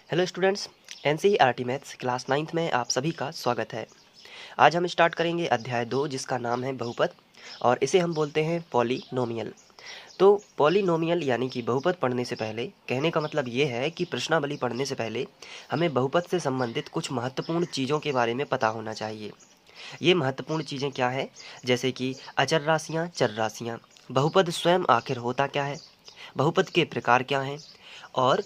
Hello students, NCERT maths class 9th में आप सभी का स्वागत है। आज हम स्टार्ट करेंगे अध्याय 2 जिसका नाम है बहुपद और इसे हम बोलते हैं पॉलिनोमियल। तो पॉलिनोमियल यानी कि बहुपद पढ़ने से पहले कहने का मतलब ये है कि प्रश्नावली पढ़ने से पहले हमें बहुपद से संबंधित कुछ महत्वपूर्ण चीज़ों के बारे में पता होना चाहिए। ये महत्वपूर्ण चीज़ें क्या है? जैसे कि अचर राशियाँ, चर राशियाँ, बहुपद स्वयं आखिर होता क्या है, बहुपद के प्रकार क्या हैं और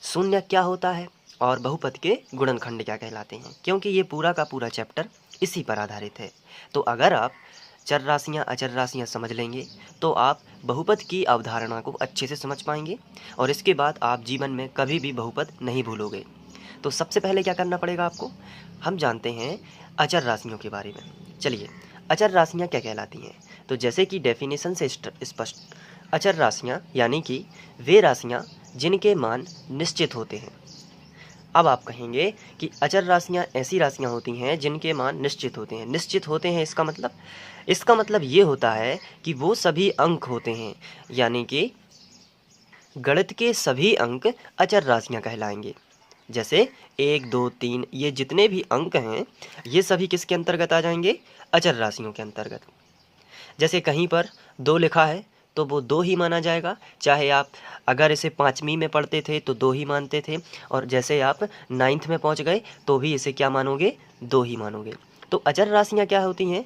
शून्य क्या होता है और बहुपद के गुणनखंड क्या कहलाते हैं, क्योंकि ये पूरा का पूरा चैप्टर इसी पर आधारित है। तो अगर आप चर राशियाँ, अचर राशियाँ समझ लेंगे तो आप बहुपद की अवधारणा को अच्छे से समझ पाएंगे और इसके बाद आप जीवन में कभी भी बहुपद नहीं भूलोगे। तो सबसे पहले क्या करना पड़ेगा आपको, हम जानते हैं अचर राशियों के बारे में। चलिए, अचर राशियाँ क्या कहलाती हैं? तो जैसे कि डेफिनेशन से स्पष्ट, अचर राशियाँ यानी कि वे राशियाँ जिनके मान निश्चित होते हैं। अब आप कहेंगे कि अचर राशियाँ ऐसी राशियाँ होती हैं जिनके मान निश्चित होते हैं। निश्चित होते हैं इसका मतलब ये होता है कि वो सभी अंक होते हैं, यानी कि गणित के सभी अंक अचर राशियाँ कहलाएंगे। जैसे 1, 2, 3 ये जितने भी अंक हैं ये सभी किसके अंतर्गत आ जाएंगे? अचर राशियों के अंतर्गत। जैसे कहीं पर 2 लिखा है तो वो 2 ही माना जाएगा, चाहे आप अगर इसे 5वीं में पढ़ते थे तो 2 ही मानते थे और जैसे आप 9th में पहुंच गए तो भी इसे क्या मानोगे? 2 ही मानोगे। तो अचर राशियां क्या होती हैं?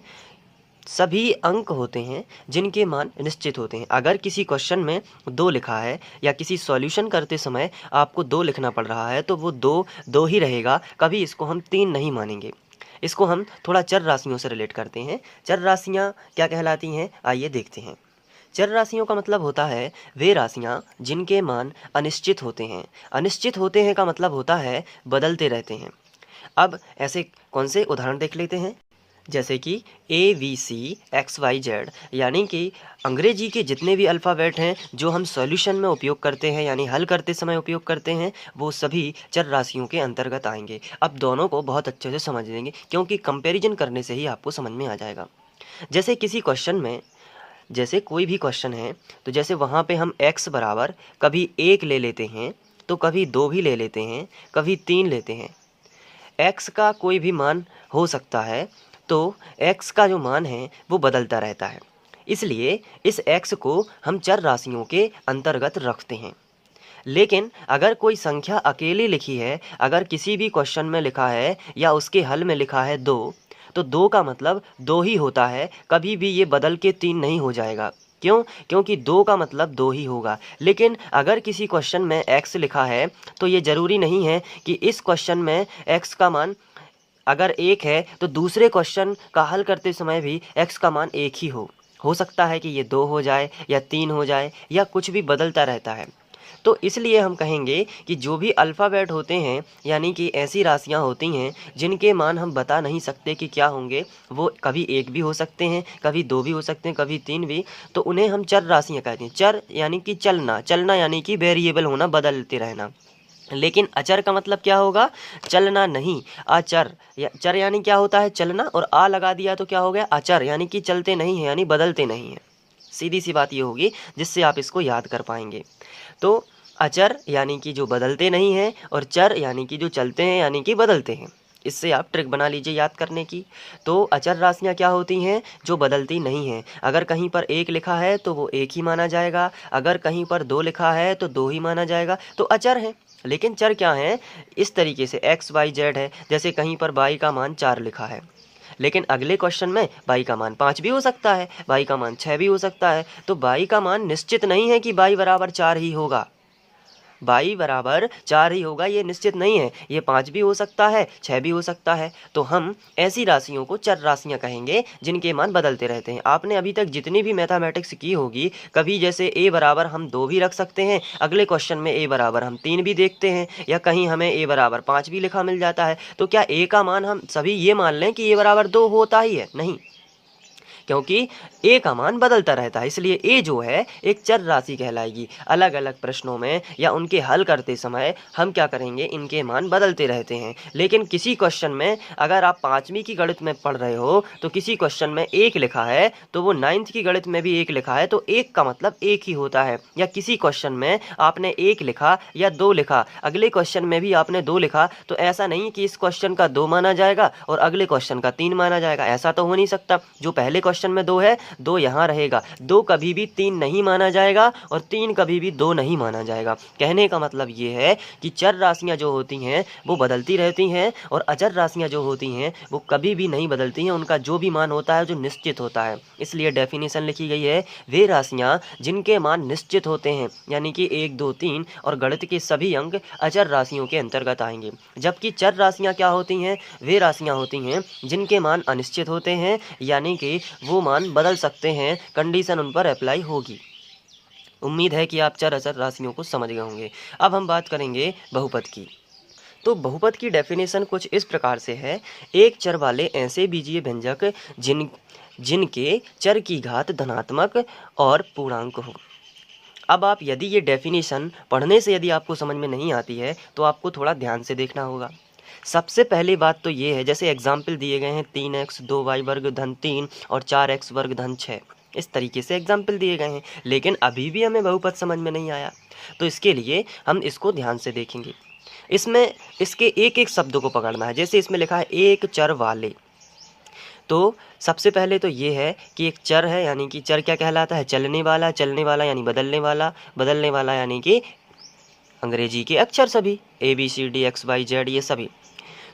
सभी अंक होते हैं जिनके मान निश्चित होते हैं। अगर किसी क्वेश्चन में 2 लिखा है या किसी सॉल्यूशन करते समय आपको 2 लिखना पड़ रहा है तो वो 2 ही रहेगा, कभी इसको हम 3 नहीं मानेंगे। इसको हम थोड़ा चर राशियों से रिलेट करते हैं। चर राशियाँ क्या कहलाती हैं, आइए देखते हैं। चर राशियों का मतलब होता है वे राशियाँ जिनके मान अनिश्चित होते हैं। अनिश्चित होते हैं का मतलब होता है बदलते रहते हैं। अब ऐसे कौन से उदाहरण देख लेते हैं, जैसे कि ABCXYZ, यानी कि अंग्रेजी के जितने भी अल्फ़ाबेट हैं जो हम सॉल्यूशन में उपयोग करते हैं यानी हल करते समय उपयोग करते हैं, वो सभी चर राशियों के अंतर्गत आएंगे। अब दोनों को बहुत अच्छे से समझ लेंगे क्योंकि कंपैरिजन करने से ही आपको समझ में आ जाएगा। जैसे किसी क्वेश्चन में, जैसे कोई भी क्वेश्चन है तो जैसे वहाँ पे हम x बराबर कभी 1 ले लेते हैं तो कभी 2 भी ले लेते हैं, कभी 3 लेते हैं। x का कोई भी मान हो सकता है, तो x का जो मान है वो बदलता रहता है, इसलिए इस x को हम चर राशियों के अंतर्गत रखते हैं। लेकिन अगर कोई संख्या अकेली लिखी है, अगर किसी भी क्वेश्चन में लिखा है या उसके हल में लिखा है 2, तो 2 का मतलब 2 ही होता है, कभी भी ये बदल के 3 नहीं हो जाएगा। क्यों? क्योंकि 2 का मतलब 2 ही होगा। लेकिन अगर किसी क्वेश्चन में x लिखा है तो ये ज़रूरी नहीं है कि इस क्वेश्चन में x का मान अगर 1 है तो दूसरे क्वेश्चन का हल करते समय भी x का मान 1 ही हो सकता है कि ये 2 हो जाए या 3 हो जाए या कुछ भी बदलता रहता है। तो इसलिए हम कहेंगे कि जो भी अल्फ़ाबेट होते हैं यानी कि ऐसी राशियां होती हैं जिनके मान हम बता नहीं सकते कि क्या होंगे, वो कभी 1 भी हो सकते हैं, कभी 2 भी हो सकते हैं, कभी 3 भी, तो उन्हें हम चर राशियां कहते हैं। चर यानी कि चलना, चलना यानी कि वेरिएबल होना, बदलते रहना। लेकिन अचर का मतलब क्या होगा? चलना नहीं, अचर। चर यानी क्या होता है? चलना, और आ लगा दिया तो क्या हो गया? अचर, यानी कि चलते नहीं हैं, यानी बदलते नहीं हैं। सीधी सी बात ये होगी जिससे आप इसको याद कर पाएंगे। तो अचर यानी कि जो बदलते नहीं हैं और चर यानी कि जो चलते हैं यानी कि बदलते हैं। इससे आप ट्रिक बना लीजिए याद करने की। तो अचर राशियाँ क्या होती हैं? जो बदलती नहीं हैं। अगर कहीं पर 1 लिखा है तो वो 1 ही माना जाएगा, अगर कहीं पर 2 लिखा है तो 2 ही माना जाएगा, तो अचर है। लेकिन चर क्या हैं? इस तरीके से XYZ है, जैसे कहीं पर y का मान 4 लिखा है, लेकिन अगले क्वेश्चन में y का मान 5 भी हो सकता है, y का मान 6 भी हो सकता है। तो y का मान निश्चित नहीं है कि y बराबर 4 ही होगा, y बराबर 4 ही होगा, ये निश्चित नहीं है। ये 5 भी हो सकता है, 6 भी हो सकता है। तो हम ऐसी राशियों को चर राशियां कहेंगे जिनके मान बदलते रहते हैं। आपने अभी तक जितनी भी मैथमेटिक्स की होगी, कभी जैसे a बराबर हम 2 भी रख सकते हैं, अगले क्वेश्चन में a बराबर हम 3 भी देखते हैं, या कहीं हमें a बराबर 5 भी लिखा मिल जाता है। तो क्या a का मान हम सभी ये मान लें कि a बराबर 2 होता ही है? नहीं, क्योंकि ए का मान बदलता रहता है, इसलिए ए जो है एक चर राशि कहलाएगी। अलग अलग प्रश्नों में या उनके हल करते समय हम क्या करेंगे, इनके मान बदलते रहते हैं। लेकिन किसी क्वेश्चन में अगर आप 5वीं की गणित में पढ़ रहे हो तो किसी क्वेश्चन में 1 लिखा है तो वो 9th की गणित में भी 1 लिखा है, तो 1 का मतलब 1 ही होता है। या किसी क्वेश्चन में आपने 1 लिखा या 2 लिखा, अगले क्वेश्चन में भी आपने 2 लिखा, तो ऐसा नहीं कि इस क्वेश्चन का 2 माना जाएगा और अगले क्वेश्चन का 3 माना जाएगा, ऐसा तो हो नहीं सकता। जो पहले क्वेश्चन में 2 है, 2 यहाँ रहेगा, 2 कभी भी 3 नहीं माना जाएगा और 3 कभी भी 2 नहीं माना जाएगा। कहने का मतलब ये है कि चर राशियाँ जो होती हैं वो बदलती रहती हैं और अचर राशियाँ जो होती हैं वो कभी भी नहीं बदलती हैं, उनका जो भी मान होता है जो निश्चित होता है। इसलिए डेफिनेशन लिखी गई है, वे राशियाँ जिनके मान निश्चित होते हैं, यानी कि 1, 2, 3 और गणित के सभी अंक अचर राशियों के अंतर्गत आएंगे। जबकि चर राशियाँ क्या होती हैं, वे राशियाँ होती हैं जिनके मान अनिश्चित होते हैं, यानी कि वो मान बदल सकते हैं, कंडीशन उन पर अप्लाई होगी। उम्मीद है कि आप चर अचर राशियों को समझ गए होंगे। अब हम बात करेंगे बहुपद की। तो बहुपद की डेफिनेशन कुछ इस प्रकार से है, एक चर वाले ऐसे बीजीय व्यंजक जिनके चर की घात धनात्मक और पूर्णांक हो। अब आप यदि ये डेफिनेशन पढ़ने से यदि आपको समझ में नहीं आती है तो आपको थोड़ा ध्यान से देखना होगा। सबसे पहली बात तो ये है, जैसे एग्जाम्पल दिए गए हैं 3x 2y वर्ग धन 3 और 4x वर्ग धन 6, इस तरीके से एग्जाम्पल दिए गए हैं, लेकिन अभी भी हमें बहुपद समझ में नहीं आया। तो इसके लिए हम इसको ध्यान से देखेंगे। इसमें इसके एक एक शब्दों को पकड़ना है। जैसे इसमें लिखा है एक चर वाले, तो सबसे पहले तो ये है कि एक चर है, यानी कि चर क्या कहलाता है, चलने वाला, चलने वाला यानी बदलने वाला, बदलने वाला यानी कि अंग्रेजी के अक्षर सभी ABCD XYZ ये सभी।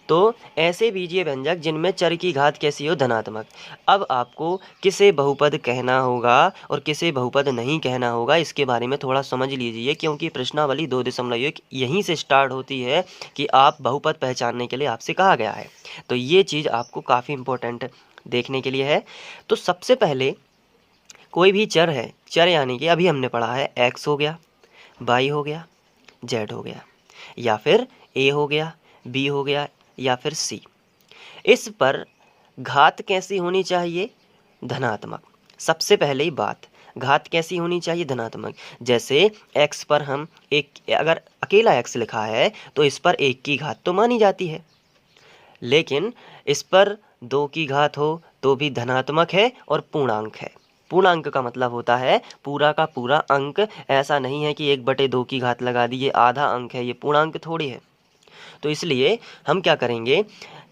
तो ऐसे बीजीय व्यंजक जिनमें चर की घात कैसी हो, धनात्मक। अब आपको किसे बहुपद कहना होगा और किसे बहुपद नहीं कहना होगा, इसके बारे में थोड़ा समझ लीजिए, क्योंकि प्रश्नावली 2.1 यहीं से स्टार्ट होती है कि आप बहुपद पहचानने के लिए आपसे कहा गया है। तो ये चीज़ आपको काफ़ी इम्पोर्टेंट देखने के लिए है। तो सबसे पहले कोई भी चर है, चर यानी कि अभी हमने पढ़ा है x हो गया, y हो गया, z हो गया, या फिर a हो गया, b हो गया, या फिर c। इस पर घात कैसी होनी चाहिए, धनात्मक। सबसे पहले ही बात, घात कैसी होनी चाहिए, धनात्मक। जैसे x पर हम एक, अगर अकेला x लिखा है तो इस पर 1 की घात तो मानी जाती है, लेकिन इस पर 2 की घात हो तो भी धनात्मक है और पूर्णांक है। पूर्णांक का मतलब होता है पूरा का पूरा अंक, ऐसा नहीं है कि 1/2 की घात लगा दी, ये आधा अंक है, ये पूर्णांक थोड़ी है। तो इसलिए हम क्या करेंगे,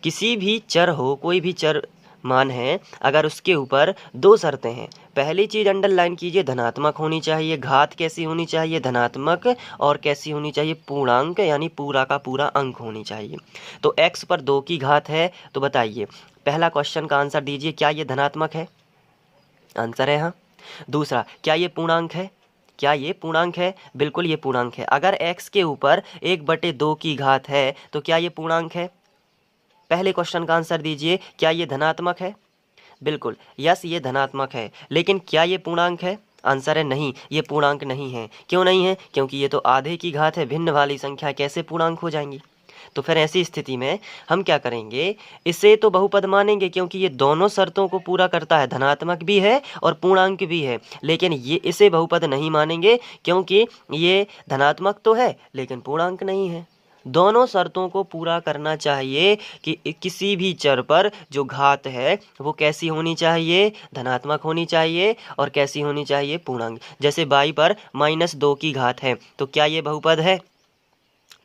किसी भी चर हो, कोई भी चर मान है, अगर उसके ऊपर 2 शर्तें हैं। पहली चीज़ अंडरलाइन कीजिए, धनात्मक होनी चाहिए, घात कैसी होनी चाहिए, धनात्मक, और कैसी होनी चाहिए, पूर्णांक, यानी पूरा का पूरा अंक होनी चाहिए। तो x पर 2 की घात है, तो बताइए पहला क्वेश्चन का आंसर दीजिए, क्या ये धनात्मक है? आंसर है हाँ। दूसरा, क्या ये पूर्णांक है? क्या ये पूर्णांक है? बिल्कुल ये पूर्णांक है। अगर x के ऊपर 1/2 की घात है तो क्या ये पूर्णांक है? पहले क्वेश्चन का आंसर दीजिए, क्या ये धनात्मक है? बिल्कुल यस, ये धनात्मक है। लेकिन क्या ये पूर्णांक है? आंसर है नहीं, ये पूर्णांक नहीं है। क्यों नहीं है? क्योंकि ये तो आधे की घात है, भिन्न वाली संख्या कैसे पूर्णांक हो जाएंगी? तो फिर ऐसी स्थिति में हम क्या करेंगे, इसे तो बहुपद मानेंगे क्योंकि ये दोनों शर्तों को पूरा करता है, धनात्मक भी है और पूर्णांक भी है। लेकिन ये इसे बहुपद नहीं मानेंगे क्योंकि ये धनात्मक तो है लेकिन पूर्णांक नहीं है। दोनों शर्तों को पूरा करना चाहिए कि किसी भी चर पर जो घात है वो कैसी होनी चाहिए, धनात्मक होनी चाहिए, और कैसी होनी चाहिए, पूर्णांक। जैसे y पर -2 की घात है, तो क्या ये बहुपद है?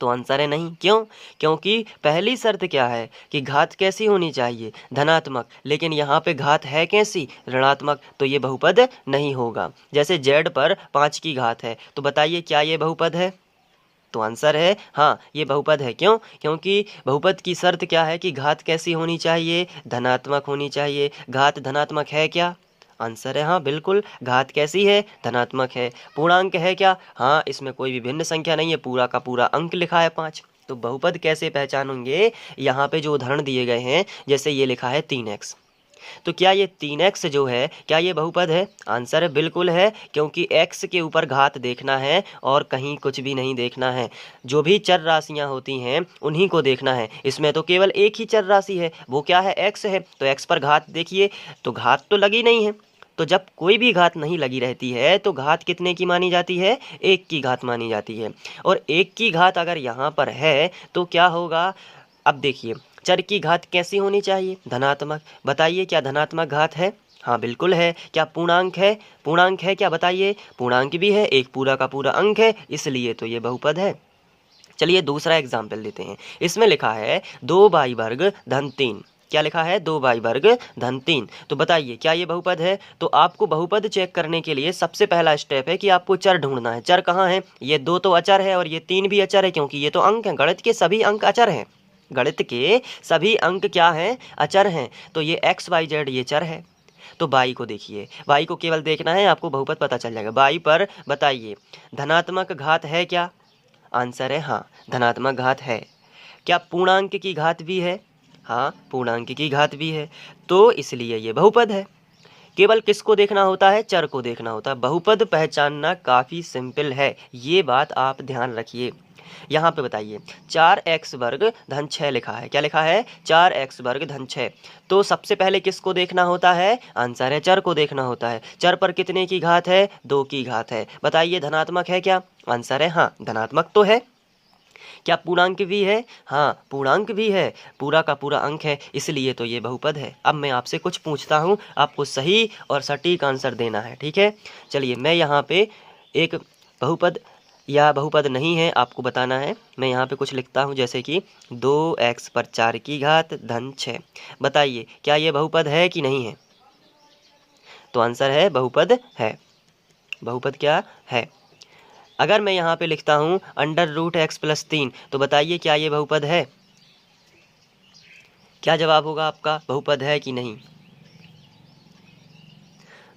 तो आंसर है नहीं। क्यों? क्योंकि पहली शर्त क्या है कि घात कैसी होनी चाहिए, धनात्मक, लेकिन यहाँ पे घात है कैसी, ऋणात्मक, तो ये बहुपद नहीं होगा। जैसे z पर 5 की घात है, तो बताइए क्या ये बहुपद है? तो आंसर है हाँ, ये बहुपद है। क्यों? क्योंकि बहुपद की शर्त क्या है कि घात कैसी होनी चाहिए, धनात्मक होनी चाहिए। घात धनात्मक है क्या? आंसर है हाँ, बिल्कुल घात कैसी है, धनात्मक है। पूर्णांक है क्या? हाँ, इसमें कोई भी भिन्न संख्या नहीं है, पूरा का पूरा अंक लिखा है 5। तो बहुपद कैसे पहचानेंगे? यहाँ पे जो उदाहरण दिए गए हैं, जैसे ये लिखा है 3x, तो क्या ये 3x जो है क्या ये बहुपद है? आंसर है बिल्कुल है, क्योंकि x के ऊपर घात देखना है और कहीं कुछ भी नहीं देखना है। जो भी चर राशियां होती हैं उन्हीं को देखना है। इसमें तो केवल एक ही चर राशि है, वो क्या है? x है। तो x पर घात देखिए, तो घात तो लगी नहीं है। तो जब कोई भी घात नहीं लगी रहती है तो घात कितने की मानी जाती है? एक की घात मानी जाती है। और एक की घात अगर यहाँ पर है तो क्या होगा? अब देखिए, चर की घात कैसी होनी चाहिए? धनात्मक। बताइए क्या धनात्मक घात है? हाँ बिल्कुल है। क्या पूर्णांक है? पूर्णांक है क्या? बताइए। पूर्णांक भी है, एक पूरा का पूरा अंक है, इसलिए तो ये बहुपद है। चलिए दूसरा एग्जाम्पल लेते हैं। इसमें लिखा है 2y² धन 3। क्या लिखा है? 2y² धन 3। तो बताइए क्या ये बहुपद है? तो आपको बहुपद चेक करने के लिए सबसे पहला स्टेप है कि आपको चर ढूंढना है। चर कहाँ है? ये 2 तो अचर है और ये 3 भी अचर है, क्योंकि ये तो अंक है। गणित के सभी अंक अचर हैं। गणित के सभी अंक क्या हैं? अचर हैं। तो ये x y z ये चर है। तो बाई को देखिए, बाई को केवल देखना है, आपको बहुपद पता चल जाएगा। बाई पर बताइए धनात्मक घात है क्या? आंसर है हाँ, धनात्मक घात है। क्या पूर्णांक की घात भी है? हाँ, पूर्णांक की घात भी है। तो इसलिए ये बहुपद है। केवल किसको देखना होता है? चर को देखना होता है। बहुपद पहचानना काफ़ी सिंपल है, ये बात आप ध्यान रखिए। यहाँ पे बताइए 4x² धन 6 लिखा है। क्या लिखा है? 4x² धन 6। तो सबसे पहले किसको देखना होता है? आंसर है चर को देखना होता है। चर पर कितने की घात है? 2 की घात है। बताइए धनात्मक है क्या? आंसर है हाँ, धनात्मक तो है। क्या पूर्णांक भी है? हाँ, पूर्णांक भी है, पूरा का पूरा अंक है, इसलिए तो ये बहुपद है। अब मैं आपसे कुछ पूछता हूँ, आपको सही और सटीक आंसर देना है, ठीक है? चलिए मैं यहाँ पे एक बहुपद या बहुपद नहीं है आपको बताना है। मैं यहाँ पे कुछ लिखता हूँ, जैसे कि 2x पर 4 की घात धन 6। बताइए क्या ये बहुपद है कि नहीं है? तो आंसर है बहुपद है। बहुपद क्या है? अगर मैं यहाँ पे लिखता हूँ √x+3, तो बताइए क्या ये बहुपद है? क्या जवाब होगा आपका? बहुपद है कि नहीं?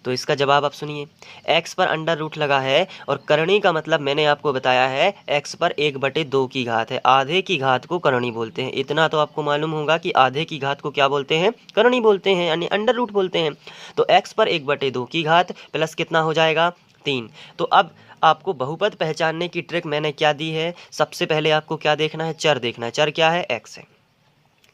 तो इसका जवाब आप सुनिए। x पर अंडर रूट लगा है और करणी का मतलब मैंने आपको बताया है x पर 1/2 की घात है। आधे की घात को करणी बोलते हैं। इतना तो आपको मालूम होगा कि आधे की घात को क्या बोलते हैं? करणी बोलते हैं, यानी अंडर रूट बोलते हैं। तो x पर 1/2 की घात प्लस कितना हो जाएगा? 3। तो अब आपको बहुपद पहचानने की ट्रिक मैंने क्या दी है? सबसे पहले आपको क्या देखना है? चर देखना है। चर क्या है? x है।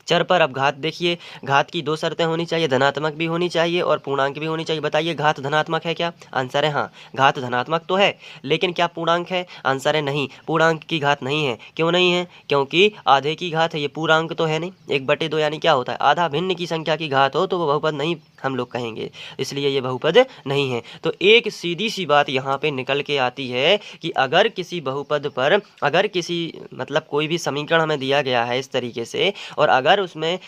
चर पर अब घात देखिए, घात की 2 शर्तें होनी चाहिए, धनात्मक भी होनी चाहिए और पूर्णांक भी होनी चाहिए। बताइए घात धनात्मक है क्या? आंसर है हाँ, घात धनात्मक तो है, लेकिन क्या पूर्णांक है? आंसर है नहीं, पूर्णांक की घात नहीं है। क्यों नहीं है? क्योंकि आधे की घात है, ये पूर्णांक तो है नहीं। 1/2 यानी क्या होता है? आधा। भिन्न की संख्या की घात हो तो वो बहुपद नहीं हम लोग कहेंगे, इसलिए ये बहुपद नहीं है। तो एक सीधी सी बात यहाँ पे निकल के आती है कि अगर किसी बहुपद पर, अगर किसी मतलब कोई भी समीकरण हमें दिया गया है इस तरीके से, और अगर उसमें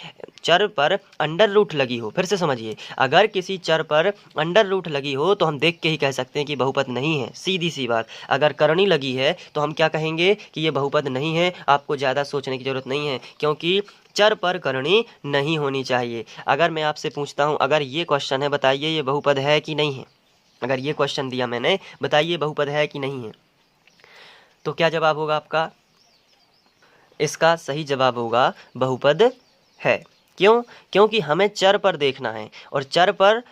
चर पर अंडर रूट लगी हो, फिर से समझिए, अगर किसी चर पर अंडर रूट लगी हो तो हम देख के ही कह सकते हैं कि बहुपद नहीं है, सीधी सी बात। अगर करणी लगी है तो हम क्या कहेंगे कि ये बहुपद नहीं है। आपको ज़्यादा सोचने की ज़रूरत नहीं है, क्योंकि चर पर करणी नहीं होनी चाहिए। अगर मैं आपसे पूछता हूँ, अगर ये क्वेश्चन है, बताइए ये बहुपद है कि नहीं है? अगर ये क्वेश्चन दिया मैंने, बताइए बहुपद है कि नहीं है? तो क्या जवाब होगा आपका? इसका सही जवाब होगा बहुपद है। क्यों? क्योंकि हमें चर पर देखना है और चर पर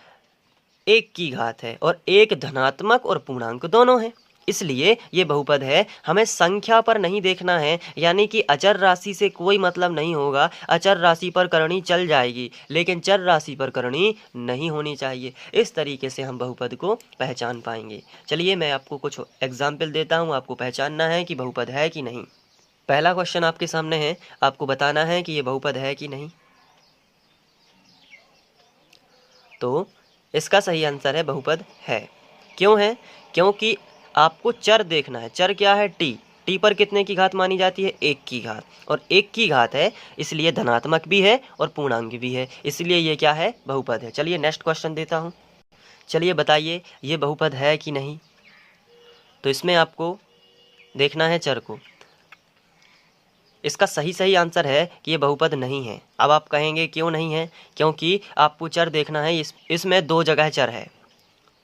1 की घात है और एक धनात्मक और पूर्णांक दोनों हैं, इसलिए ये बहुपद है। हमें संख्या पर नहीं देखना है, यानी कि अचर राशि से कोई मतलब नहीं होगा। अचर राशि पर करणी चल जाएगी, लेकिन चर राशि पर करणी नहीं होनी चाहिए। इस तरीके से हम बहुपद को पहचान पाएंगे। चलिए मैं आपको कुछ एग्जाम्पल देता हूँ, आपको पहचानना है कि बहुपद है कि नहीं। पहला क्वेश्चन आपके सामने है, आपको बताना है कि ये बहुपद है कि नहीं। तो इसका सही आंसर है बहुपद है। क्यों है? क्योंकि आपको चर देखना है। चर क्या है? टी। टी पर कितने की घात मानी जाती है? 1 की घात, और 1 की घात है इसलिए धनात्मक भी है और पूर्णांक भी है, इसलिए ये क्या है? बहुपद है। चलिए नेक्स्ट क्वेश्चन देता हूँ। चलिए बताइए ये बहुपद है कि नहीं। तो इसमें आपको देखना है चर को। इसका सही आंसर है कि ये बहुपद नहीं है। अब आप कहेंगे क्यों नहीं है? क्योंकि आपको चर देखना है, इसमें 2 जगह चर है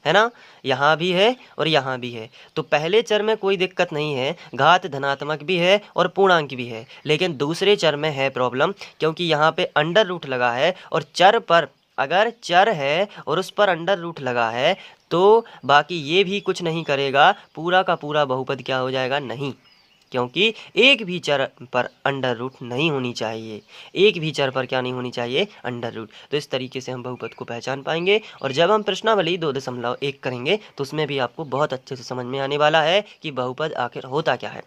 ना, यहाँ भी है और यहाँ भी है। तो पहले चर में कोई दिक्कत नहीं है, घात धनात्मक भी है और पूर्णांक भी है, लेकिन दूसरे चर में है प्रॉब्लम, क्योंकि यहाँ पे अंडर रूट लगा है और चर पर अगर चर है और उस पर अंडर रूट लगा है तो बाकी ये भी कुछ नहीं करेगा, पूरा का पूरा बहुपद क्या हो जाएगा, नहीं, क्योंकि एक भी चर पर अंडर रूट नहीं होनी चाहिए, एक भी चर पर क्या नहीं होनी चाहिए, अंडर रूट। तो इस तरीके से हम बहुपद को पहचान पाएंगे। और जब हम प्रश्नावली 2.1 करेंगे तो उसमें भी आपको बहुत अच्छे से समझ में आने वाला है कि बहुपद आखिर होता क्या है।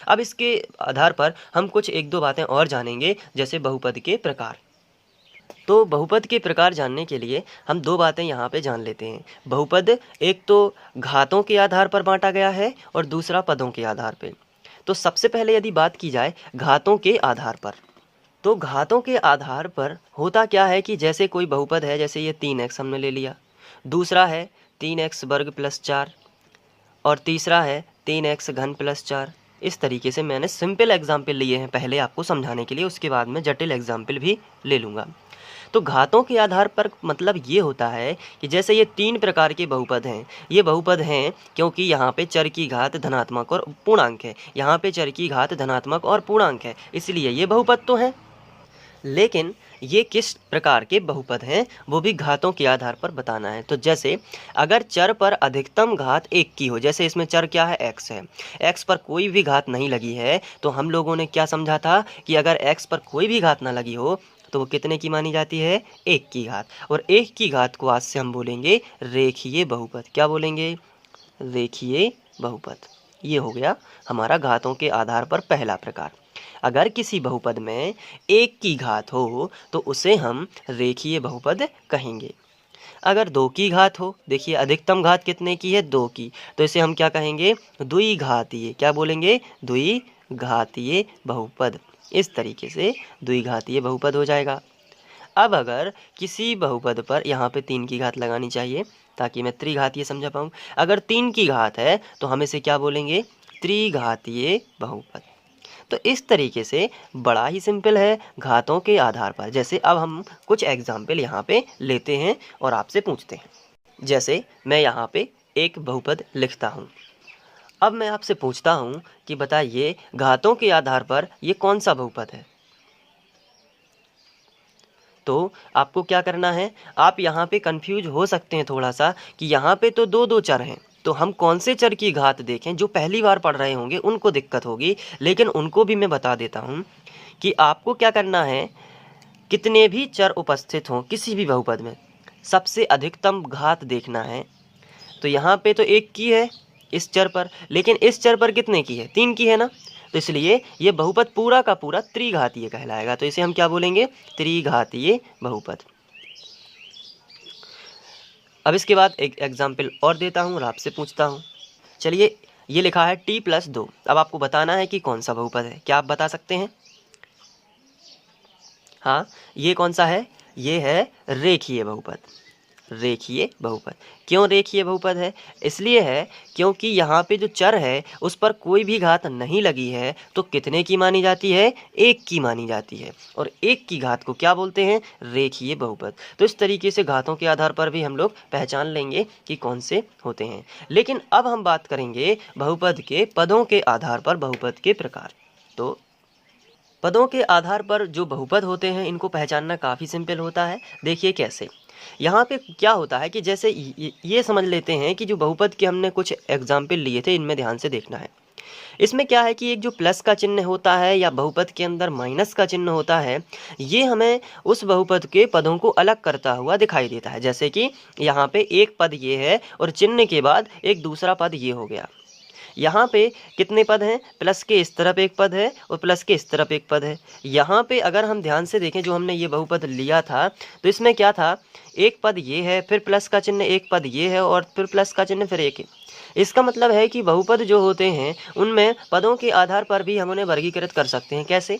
अब इसके आधार पर हम कुछ एक दो बातें और जानेंगे, जैसे बहुपद के प्रकार। तो बहुपद के प्रकार जानने के लिए हम दो बातें यहाँ पे जान लेते हैं। बहुपद एक तो घातों के आधार पर बांटा गया है और दूसरा पदों के आधार पे। तो सबसे पहले यदि बात की जाए घातों के आधार पर, तो घातों के आधार पर होता क्या है कि जैसे कोई बहुपद है, जैसे ये 3x हमने ले लिया, दूसरा है 3x वर्ग प्लस 4 और तीसरा है 3x घन प्लस 4। इस तरीके से मैंने सिंपल एग्जाम्पल लिए हैं पहले आपको समझाने के लिए, उसके बाद में जटिल एग्जाम्पल भी ले लूँगा। तो घातों के आधार पर मतलब ये होता है कि जैसे ये 3 प्रकार के बहुपद हैं, ये बहुपद हैं क्योंकि यहाँ पे चर की घात धनात्मक और पूर्णांक है, यहाँ पे चर की घात धनात्मक और पूर्णांक है, इसलिए ये बहुपद तो हैं। लेकिन ये किस प्रकार के बहुपद हैं वो भी घातों के आधार पर बताना है। तो जैसे अगर चर पर अधिकतम घात 1 की हो, जैसे इसमें चर क्या है, x है, x पर कोई भी घात नहीं लगी है, तो हम लोगों ने क्या समझा था कि अगर x पर कोई भी घात ना लगी हो तो वो कितने की मानी जाती है, 1 की घात। और 1 की घात को आज से हम बोलेंगे रेखीय बहुपद। क्या बोलेंगे, रेखीय बहुपद। ये हो गया हमारा घातों के आधार पर पहला प्रकार। अगर किसी बहुपद में 1 की घात हो तो उसे हम रेखीय बहुपद कहेंगे। अगर 2 की घात हो, देखिए अधिकतम घात कितने की है, 2 की, तो इसे हम क्या कहेंगे, द्विघातीय। क्या बोलेंगे, द्विघातीय बहुपद। इस तरीके से द्विघातीय बहुपद हो जाएगा। अब अगर किसी बहुपद पर यहाँ पे 3 की घात लगानी चाहिए ताकि मैं त्रिघातीय समझा पाऊँ। अगर 3 की घात है तो हम इसे क्या बोलेंगे, त्रिघातीय बहुपद। तो इस तरीके से बड़ा ही सिंपल है घातों के आधार पर। जैसे अब हम कुछ एग्जाम्पल यहाँ पे लेते हैं और आपसे पूछते हैं। जैसे मैं यहाँ पे एक बहुपद लिखता हूँ, अब मैं आपसे पूछता हूँ कि बताइए घातों के आधार पर ये कौन सा बहुपद है। तो आपको क्या करना है, आप यहाँ पे कंफ्यूज हो सकते हैं थोड़ा सा कि यहाँ पे तो दो दो चर हैं, तो हम कौन से चर की घात देखें। जो पहली बार पढ़ रहे होंगे उनको दिक्कत होगी, लेकिन उनको भी मैं बता देता हूँ कि आपको क्या करना है, कितने भी चर उपस्थित हों किसी भी बहुपद में, सबसे अधिकतम घात देखना है। तो यहाँ पे तो 1 की है इस चर पर, लेकिन इस चर पर कितने की है, 3 की है ना, तो इसलिए ये बहुपद पूरा का पूरा त्रिघातीय कहलाएगा। तो इसे हम क्या बोलेंगे, त्रिघातीय बहुपद। अब इसके बाद एक एग्जाम्पल और देता हूँ और आपसे पूछता हूँ। चलिए ये लिखा है t+2। अब आपको बताना है कि कौन सा बहुपद है। क्या आप बता सकते हैं, हाँ ये कौन सा है, ये है रेखीय बहुपद। रेखीय बहुपद, क्यों रेखीय बहुपद है, इसलिए है क्योंकि यहाँ पे जो चर है उस पर कोई भी घात नहीं लगी है, तो कितने की मानी जाती है, 1 की मानी जाती है। और 1 की घात को क्या बोलते हैं, रेखीय बहुपद। तो इस तरीके से घातों के आधार पर भी हम लोग पहचान लेंगे कि कौन से होते हैं। लेकिन अब हम बात करेंगे बहुपद के पदों के आधार पर बहुपद के प्रकार। तो पदों के आधार पर जो बहुपद होते हैं इनको पहचानना काफ़ी सिंपल होता है। देखिए कैसे, यहाँ पे क्या होता है कि जैसे ये समझ लेते हैं कि जो बहुपद के हमने कुछ एग्जाम्पल लिए थे, इनमें ध्यान से देखना है। इसमें क्या है कि एक जो प्लस का चिन्ह होता है या बहुपद के अंदर माइनस का चिन्ह होता है, ये हमें उस बहुपद के पदों को अलग करता हुआ दिखाई देता है। जैसे कि यहाँ पे एक पद ये है और चिन्ह के बाद एक दूसरा पद ये हो गया। यहाँ पे कितने पद हैं, प्लस के इस तरफ एक पद है और प्लस के इस तरफ एक पद है। यहाँ पे अगर हम ध्यान से देखें, जो हमने ये बहुपद लिया था तो इसमें क्या था, एक पद ये है, फिर प्लस का चिन्ह, एक पद ये है और फिर प्लस का चिन्ह, फिर एक है। इसका मतलब है कि बहुपद जो होते हैं उनमें पदों के आधार पर भी हम उन्हें वर्गीकृत कर सकते हैं। कैसे,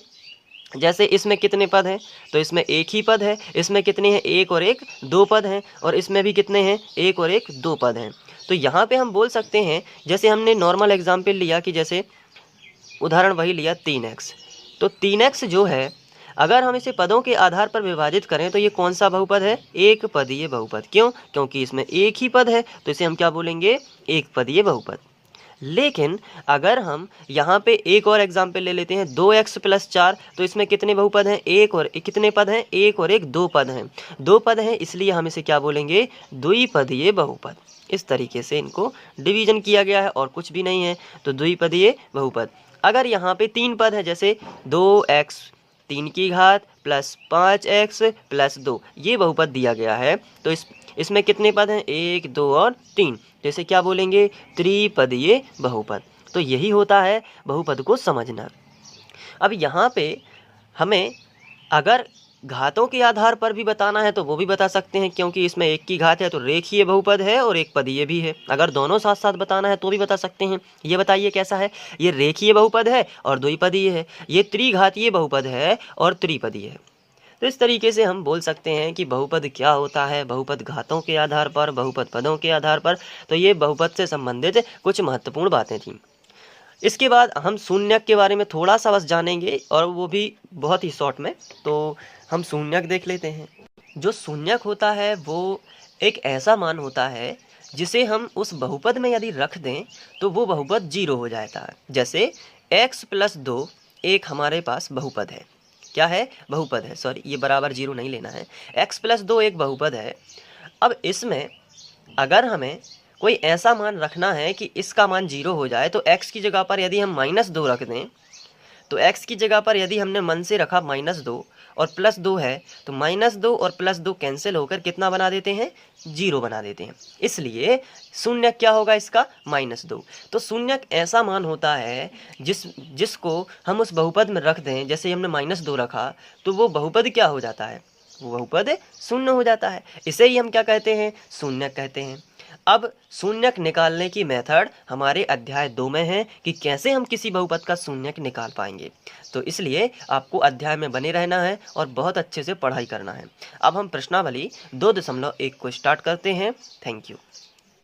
जैसे इसमें कितने पद हैं, तो इसमें एक ही पद है। इसमें कितने हैं, एक और एक, 2 पद हैं। और इसमें भी कितने हैं, एक और एक, 2 पद हैं। तो यहाँ पे हम बोल सकते हैं, जैसे हमने नॉर्मल एग्जाम्पल लिया कि जैसे उदाहरण वही लिया 3x। तो 3x जो है, अगर हम इसे पदों के आधार पर विभाजित करें तो ये कौन सा बहुपद है, एक पदीय बहुपद। क्यों, क्योंकि इसमें एक ही पद है, तो इसे हम क्या बोलेंगे, एक पदीय बहुपद। लेकिन अगर हम यहाँ पे एक और एग्जाम्पल ले लेते हैं 2x + 4, तो इसमें कितने बहुपद हैं? एक और कितने पद हैं? एक और एक दो पद हैं। दो पद हैं इसलिए हम इसे क्या बोलेंगे? द्विपदीय बहुपद। इस तरीके से इनको डिवीजन किया गया है और कुछ भी नहीं है, तो द्विपदीय बहुपद। अगर यहाँ पे तीन पद है, जैसे 2x 3 की घात + 5x + 2, ये बहुपद दिया गया है, तो इसमें कितने पद हैं? 1 2 और 3, जैसे क्या बोलेंगे? त्रिपदीय बहुपद। तो यही होता है बहुपद को समझना। अब यहाँ पे हमें अगर घातों के आधार पर भी बताना है तो वो भी बता सकते हैं, क्योंकि इसमें 1 की घात है तो रेखीय बहुपद है और एक पदीय भी है। अगर दोनों साथ साथ बताना है तो भी बता सकते हैं। ये बताइए कैसा है? ये रेखीय बहुपद है और द्विपदीय है, ये त्रिघातीय बहुपद है और त्रिपदीय है। तो इस तरीके से हम बोल सकते हैं कि बहुपद क्या होता है, बहुपद घातों के आधार पर, बहुपद पदों के आधार पर। तो ये बहुपद से संबंधित कुछ महत्वपूर्ण बातें थीं। इसके बाद हम शून्यक के बारे में थोड़ा सा बस जानेंगे, और वो भी बहुत ही शॉर्ट में। तो हम शून्यक देख लेते हैं। जो शून्यक होता है वो एक ऐसा मान होता है जिसे हम उस बहुपद में यदि रख दें तो वो बहुपद 0 हो जाता है। जैसे x + 2 एक हमारे पास बहुपद है। क्या है? बहुपद है, सॉरी, ये बराबर 0 नहीं लेना है। x + 2 एक बहुपद है। अब इसमें अगर हमें कोई ऐसा मान रखना है कि इसका मान 0 हो जाए, तो x की जगह पर यदि हम -2 रख दें, तो x की जगह पर यदि हमने मन से रखा -2 और +2 है, तो -2 और +2 कैंसिल होकर कितना बना देते हैं? 0 बना देते हैं। इसलिए शून्यक क्या होगा इसका? -2। तो शून्यक ऐसा मान होता है जिसको हम उस बहुपद में रख दें, जैसे हमने -2 रखा, तो वो बहुपद क्या हो जाता है? वो बहुपद शून्य हो जाता है। इसे ही हम क्या कहते हैं? शून्यक कहते हैं। अब शून्यक निकालने की मेथड हमारे अध्याय 2 में है कि कैसे हम किसी बहुपद का शून्यक निकाल पाएंगे। तो इसलिए आपको अध्याय में बने रहना है और बहुत अच्छे से पढ़ाई करना है। अब हम प्रश्नावली 2.1 को स्टार्ट करते हैं। Thank you.